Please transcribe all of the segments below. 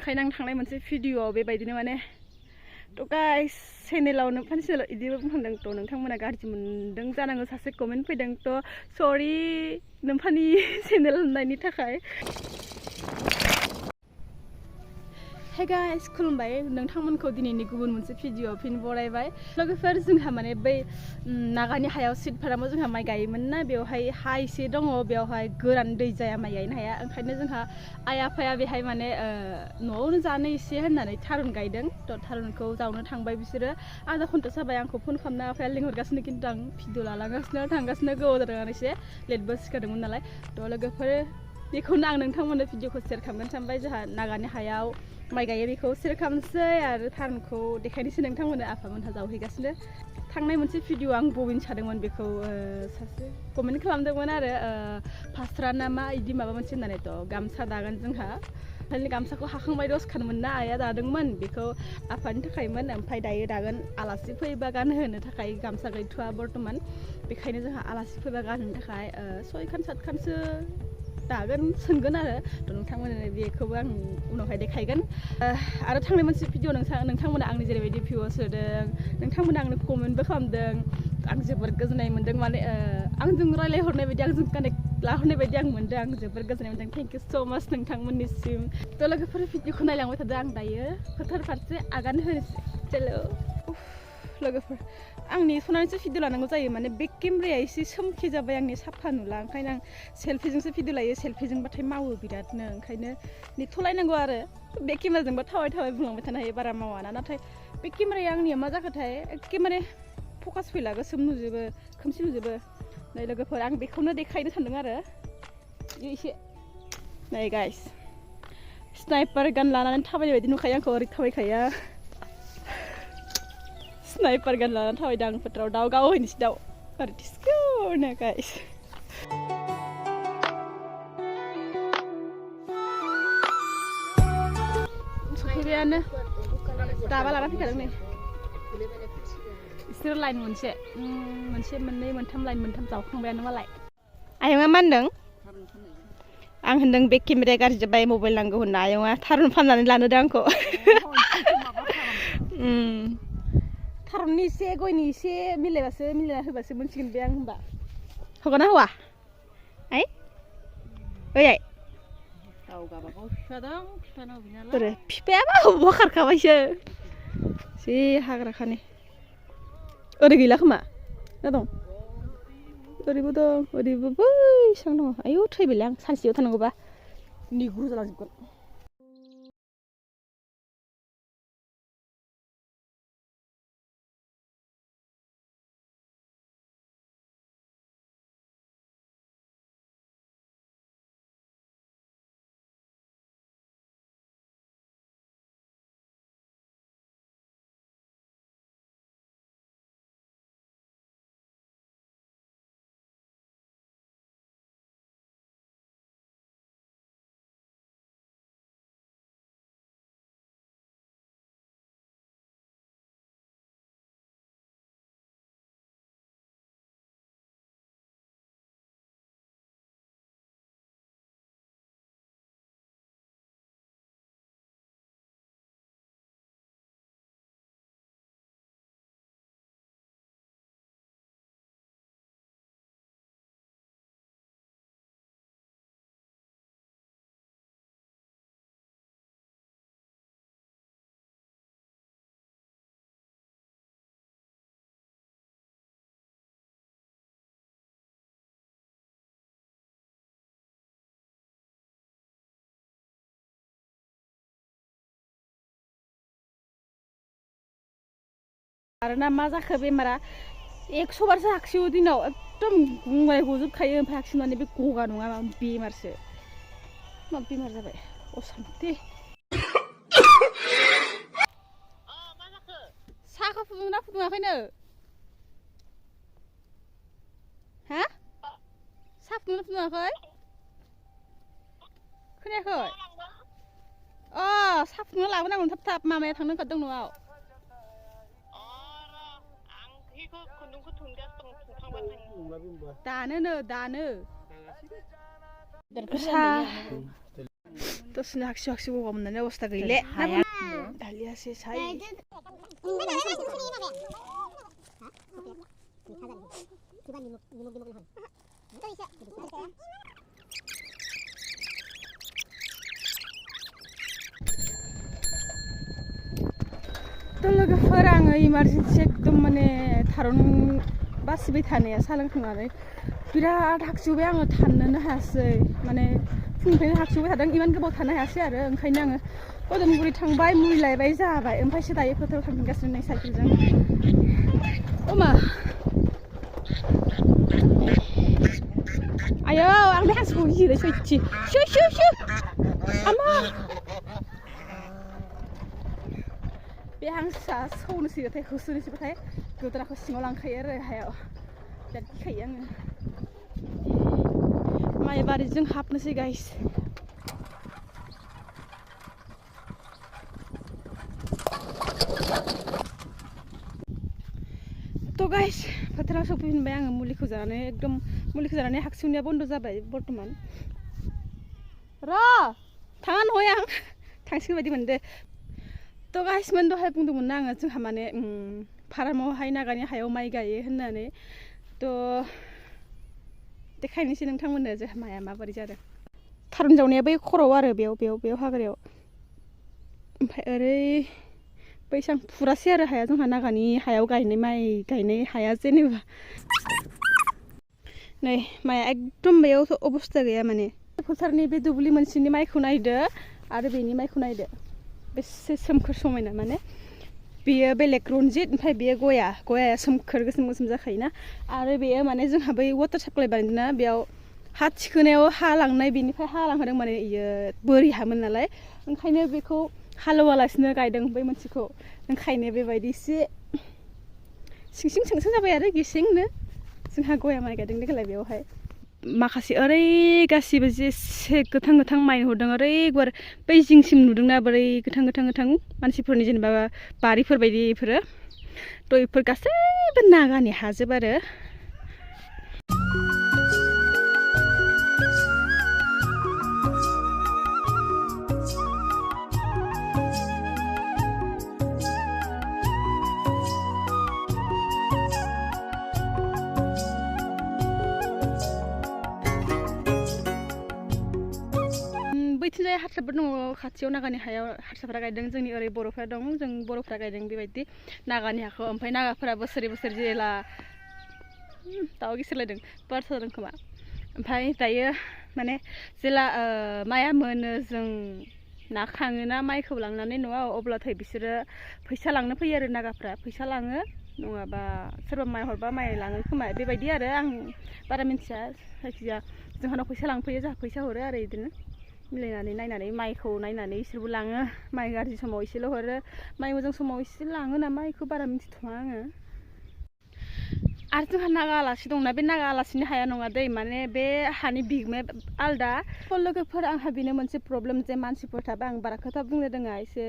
ओंखायनो आं थांनाय मोनसे भिडिअआव बेबायदिनो माने थ' गाइस चेनेलाव नोंथांनि चेनेलाव इदिबो बुंदों थ' नोंथांमोना गाज्रि मोनदों जानांगौ सासे कमेन्ट फैदों थ' सरि नोंथांनि चेनेल होननायनि थाखाय हे गाइस खुलुमबाय नोंथांमोनखौ दिनैनि गुबुन मोनसे भिडिअआव फिन बरायबाय लोगोफोर जोंहा माने बै नागानि हायाव सिटफोराबो जोंहा माइ गायोमोन ना बेवहाय हा एसे दङ बेवहाय गोरान दै जाया माइ गायनो हाया ओंखायनो जोंहा आइ आफाया बेहाय माने न'आवनो जानो एसे होननानै थारुन गायदों थ' थारुनखौ जावनो थांबाय बिसोरो आधा घन्टा जाबाय आंखौ फन खालामना आफाया लिंहरगासिनो खिन्थु आं भिडिअ लालांगासिनो थांगासिनो गोबाव जादों आं एसे लेटबो सिखारदोंमोन नालाय थ' लोगोफोर बेखौनो आं नोंथांमोननो भिडिअखौ शेयार खालामगोन सानबाय जोंहा नागानि हायाव माइ गायो बेखौ शेयार खालामनोसै आरो थारुनखौ देखायनोसै नोंथांमोननो आफामोनहा जावहैगासिनो थांनाय मोनसे भिडिअ आं बबिन सादोंमोन बेखौ सासे कमेन्ट खालामदोंमोन आरो फास्रा ना मा इदि माबा मोनसे होननानै थ' गामसा दागोन जोंहा ओंखायनो गामसाखौ हाखांबाय दसखानमोन ना आइया दादोंमोन बेखौ आफानि थाखायमोन ओमफ्राय दायो दागोन आलासि फैबा गानहोनो थाखाय गामसा गैथ'वा बर्थमान बेखायनो जोंहा आलासि फैबा गानहोनो थाखाय 6खान 7खानसो दागोन सोंगोन आरो थ' नोंथांमोननो बेखौबो आं उनावहाय देखायगोन आरो थांनाय मोनसे भिडिअ नोंथांमोना आंनि जेरैबायदि भिउआर्स होदों नोंथांमोना आंनो कमेन्टबो खालामदों आं जोबोर गोजोननाय मोन्दों माने आंजों रायलायहरनाय बायदि आंजों कानेक्ट लाहरनाय बायदि आं मोन्दों आं जोबोर गोजोननाय मोन्दों थेंक इउ स' माच नोंथांमोननिसिम थ' लोगोफोर भिडिअखौ नायलांबाय थादों आं दायो फोथार फारसे आगान होनोसै चलो लोगोफोर आंनि सनानिसो भिडिअ लानांगौ जायो माने बेक केमेराया एसे सोमखे जाबाय आंनि साफा नुला ओंखायनो आं सेल्फिजोंसो भिडिअ लायो सेल्फिजोंबाथाय मावो बिरादनो ओंखायनो नेथ'लायनांगौ आरो बेक केमेराजोंबा थाबाय बुंलांबाय थानो हायो बारा मावाना नाथाय बेक केमेराया आंनिया मा जाखोथाय एखे माने फकास फैला गोसोम नुजोबो खोमसि नुजोबो नै लोगोफोर आं बेखौनो देखायनो सानदों आरो एसे नै गाइस स्नाइपार गान लानानै थाबायनाय बायदि नुखायो आंखौ ओरै थाबायखायो स्नाइपार गान लानानै थाबायदों आं फोथाराव दाउ गावहैनोसै दाउ ओरै टिस्कुनो गाइस सफैबायानो दाबा लाना फैखादों नै बिसोर लाइन मोनसे मोननै मोनथाम लाइन मोनथाम जावखांबायानो मालाय आयंआ मा होनदों आं होनदों बेक केमेराया गाज्रि जाबाय मबाइल नांगौ होनना आयंआ थारुन फाननानै लानोदों आंखौ थारुननि एसे गयनि एसे मिलायना होबासो मोनसिगोन बे आं होनबा हगना हौवा आइ ओइ आइ फिफायाबा बबेबा खारखाबायसो जि हाग्राखानि ओरै गैला खोमा ना दं ओरैबो दं ओरैबो बैसां दङ आयौ थैबायलै आं सानसेयाव थानांगौबा निग्रु जालांजोबगोन आरो ना मा जाखो बेमारा 100 बारसो हागसिउ दिनाव एकदम गुंनाय गजोबखायो ओमफ्राय हागसिउनानै बे गगा नङा बेमारसो मा बेमार जाबाय असान्ति मा जाखो साहाखौ फुदुंना फुदुङाखैनो हा साहा फुदुङाखै खोनायाखै साहा फुदुंना लाबोनांगौ थाब थाब मामाया थांनो ओंखारदों न'आव दानो दसेनो हाखसि गगा मोननानै अबस्था गैले दालियासो साइ तो लोगोफोर आङो इमारजेन्सि एकदम माने थारुन बासिबाय थानाया साहा लोंखांनानै बिराद हाखसिबाय आङो थाननोनो हायासै माने फुंनिफ्रायनो हाखसिबाय थादों इमान गोबाव थानो हायासै आरो ओंखायनो आङो कदमगुरि थांबाय मुलि लायबाय जाबाय ओमफ्रायसो दायो फोथाराव थांफिनगासिनो नै साइकेलजों अमा आयौ आं बे हांसोखौ गियोलै सयथि शु आमा बे हांसोआ सौनोसैबाथाय होसोनोसैबाथाय गोदोनाखौ सिङाव लांखायो आरो हायाव बिराद गिखायो आङो माइ बारिजों हाबनोसै गाइस तो गाइस फोथाराव सफैफिनबाय आङो मुलिखौ जानानै एकदम मुलिखौ जानानै हाखसिउनाया बन्द जाबाय बर्तमान र थाङा नहय आं थांसिगोन बायदि मोनदो तो गाइस मोन दहाय बुंदोंमोन ना आङो जोंहा माने फारामावहाय नागानि हायाव माइ गायो होननानै तो देखायनोसै नोंथांमोननो जोंहा माइया माबोरै जादों थारुन जावनाया बै खर'आव आरो बेयाव हाग्रायाव ओमफ्राय ओरै बैसां फुरासै आरो हाया जोंहा नागानि हायाव गायनाय माइ गायनाय हाया जेनेबा नै माइया एकदम बेयावथ' अबस्था गैया माने फोथारनि बे दुब्लि मोनसेनि माइखौ नायदो आरो बेनि माइखौ नायदो बेसे सोमखोर समायना माने बेयो बेलेग रनजित ओमफ्राय बेयो गया सोमखोर गोसोम जाखायोना आरो बेयो माने जोंहा बै वाटार साप्लाइ बानायदोंना बेयाव हा थिखोनायाव हा लांनाय बेनिफ्राय हा लांहोदों माने इयो बोरि हामोन नालाय ओंखायनो बेखौ हालेवालासिनो गायदों बै मोनसेखौ ओंखायनो बेबायदि एसे सिं सोंसो जाबाय आरो गेसेंनो जोंहा गया माइ गायदों देग्लाय बेयावहाय माखासे ओरै गासिबो जेसे गोथां माइ नुदों ओरै गुवार बै जिंसिम नुदोंना बोरै गोथां मानसिफोरनि जेनेबा बारिफोर बायदि इफोरो थ' इफोर गासैबो नागानि हाजोब आरो बैथिंजाय हारसाफोर दङ खाथियाव नागानि हायाव हारसाफोरा गायदों जोंनि ओरै बर'फ्रा दं जों बर'फ्रा गायदों बेबायदि नागानि हाखौ ओमफ्राय नागाफोरा बोसोरै जेला दाउ गिसिरलायदों बार जादों खोमा ओमफ्राय दायो माने जेला माइया मोनो जों नाखाङोना माइखौ लांनानै न'आव अब्लाथाय बिसोरो फैसा लांनो फैयो आरो नागाफ्रा फैसा लाङो नङाबा सोरबा माइ हरबा माइ लाङो खोमा बेबायदि आरो आं बारा मिन्थिया जायखिजाया जोंहानाव फैसा लांफैयो जोंहा फैसा हरो आरो बिदिनो मिलायनानै नायनानै माइखौ नायनानै इसोरबो लाङो माइ गाज्रि समाव एसेल' हरो माइ मोजां समाव एसे लाङो नामा बेखौ बारा मिन्थिथ'वा आङो आरो जोंहा नागा आलासि दंना बे नागा आलासिनि हाया नङा दै माने बे हानि बिगोमाया आलदा लोगोफोर आंहा बेनो मोनसे प्रब्लेम जे मानसिफोर थाबा आं बारा खोथा बुंनो रोङा एसे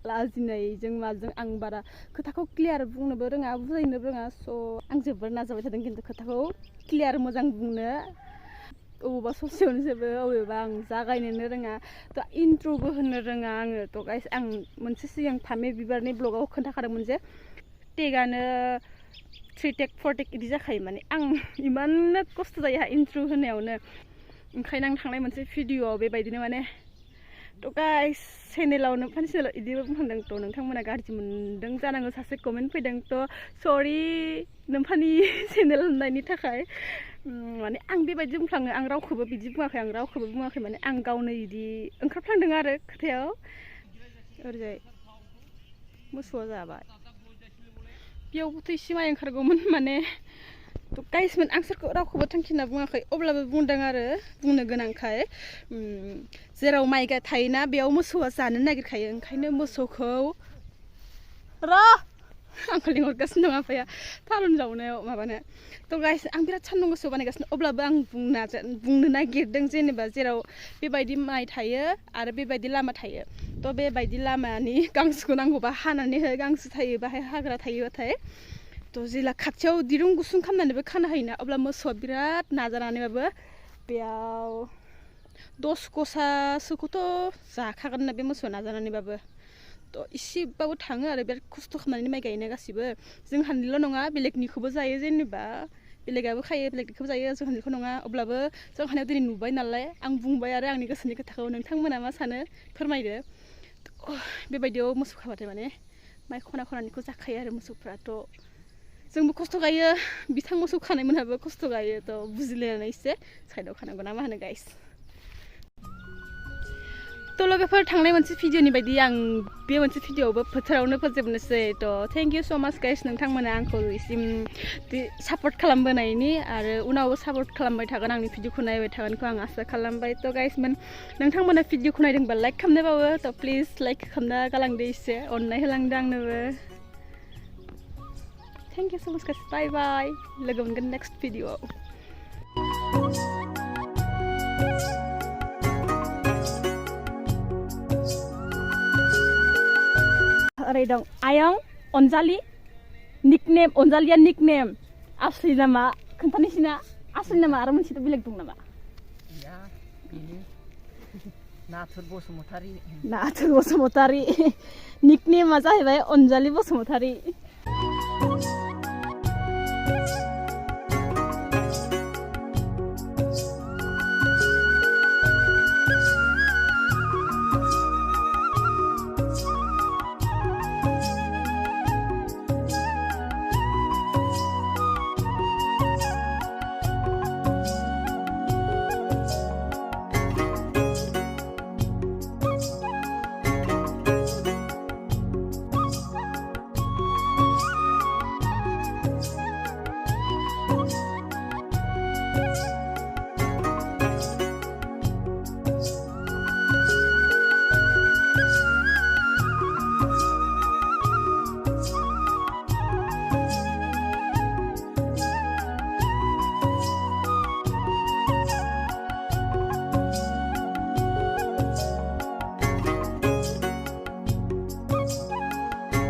लाजिनायजों माजों आं बारा खोथाखौ क्लियार बुंनोबो रोङा बुजायनोबो रोङा स' आं जोबोर नाजाबाय थादों खिन्थु खोथाखौ क्लियार मोजां बुंनो अबेबा ससेयावनो जोबो अबेबा आं जागायनोनो रोङा थ' इन्ट्र'बो होनो रोङा आङो थ' गाइस आं मोनसे सिगां फामे बिबारनि ब्लगाव खोन्थाखादोंमोन जे टेगानो 3 टेक 4 टेक बिदि जाखायो माने आं इमाननो खस्थ' जायो इन्ट्र' होनायावनो ओंखायनो आं थांनाय मोनसे भिडिअ'आव बेबायदिनो माने थ' गाइस चेनेलावनो फानि चेनेलाव बिदिबो बुंदों थ' नोंथांमोना गाज्रि मोनदों जानांगौ सासे कमेन्ट फैदों थ' सरि नोंफानि चेनेल होननायनि थाखाय माने आं बेबायदि बुंफ्लाङो आं रावखौबो बिदि बुङाखै माने आं गावनो बिदि ओंखारफ्लांदों आरो खोथायाव ओरैजाय मोसौआ जाबाय बेयावबोथ' एसे माइ ओंखारगौमोन माने थ' गाइसमोन आं सोरखौ रावखौबो थांखिना बुङाखै अब्लाबो बुंदों आरो बुंनो गोनांखाय जेराव माइ थायोना बेयाव मोसौआ जानो नागिरखायो ओंखायनो मोसौखौ आंखौ लिंहरगासिनो दं आफाया थारुन जावनायाव माबानो थ' गाइस आं बिराद सान्दुं गोसोआव बानायगासिनो अब्लाबो आं बुंनो नागिरदों जेनेबा जेराव बेबायदि माइ थायो आरो बेबायदि लामा थायो थ' बेबायदि लामानि गांसोखौ नांगौबा हानानै हो गांसो थायो बाहाय हाग्रा थायोबाथाय थ' जेला खाथियाव दिरुं गुसुं खालामनानैबो खानो हायोना अब्ला मोसौआ बिराद नाजानानैबाबो बेयाव 10 गसासोखौथ' जाखागोन ना बे मोसौआ नाजानानैबाबो थ' इसेबाबो थाङो आरो बिराद खस्थ' खालामनानै माइ गायनाय गासिबो जोंहानिल' नङा बेलेगनिखौबो जायो जेनेबा बेलेगाबो खायो बेलेगनिखौबो जायो जोंहानिखौ नङा अब्लाबो जोंहानियाव दिनै नुबाय नालाय आं बुंबाय आरो आंनि गोसोनि खोथाखौ नोंथांमोना मा सानो फोरमायदो बेबायदियाव मोसौ खाबाथाय माने माइ खना खनानिखौ जाखायो आरो मोसौफ्राथ' जोंबो खस्थ' गायो बिथां मोसौ खानायमोनहाबो खस्थ' गायो थ' बुजिलायनानै एसे साइडआव खानांगौ ना मा होनो गाइस थ' लोगोफोर थांनाय मोनसे भिडिअनि बायदि आं बे मोनसे भिडिअआवबो फोथारावनो फोजोबनोसै थ' थेंक इउ स' माच गाइस नोंथांमोना आंखौ इसिम सापर्ट खालामबोनायनि आरो उनावबो सापर्ट खालामबाय थागोन आंनि भिडिअखौ नायबाय थागोनखौ आं आसा खालामबाय थ' गाइस नोंथांमोना भिडिअखौ नायदोंबा लाइक खालामनोबाबो थ' प्लिज लाइक खालामना गालांदो एसे अननाय होलांदो आंनोबो थेंक इउ स' माच गाइस बाय बाय लोगो मोनगोन नेक्स्ट भिडिअआव ओरै दं आयं अनजालि निकनेम अनजालिया निकनेम आसलि नामा खोन्थानोसैना आसलि नामा आरो मोनसे बेलेग दं नामा नाथुर बसुमतारी निकनेमा जाहैबाय अनजालि बसुमतारी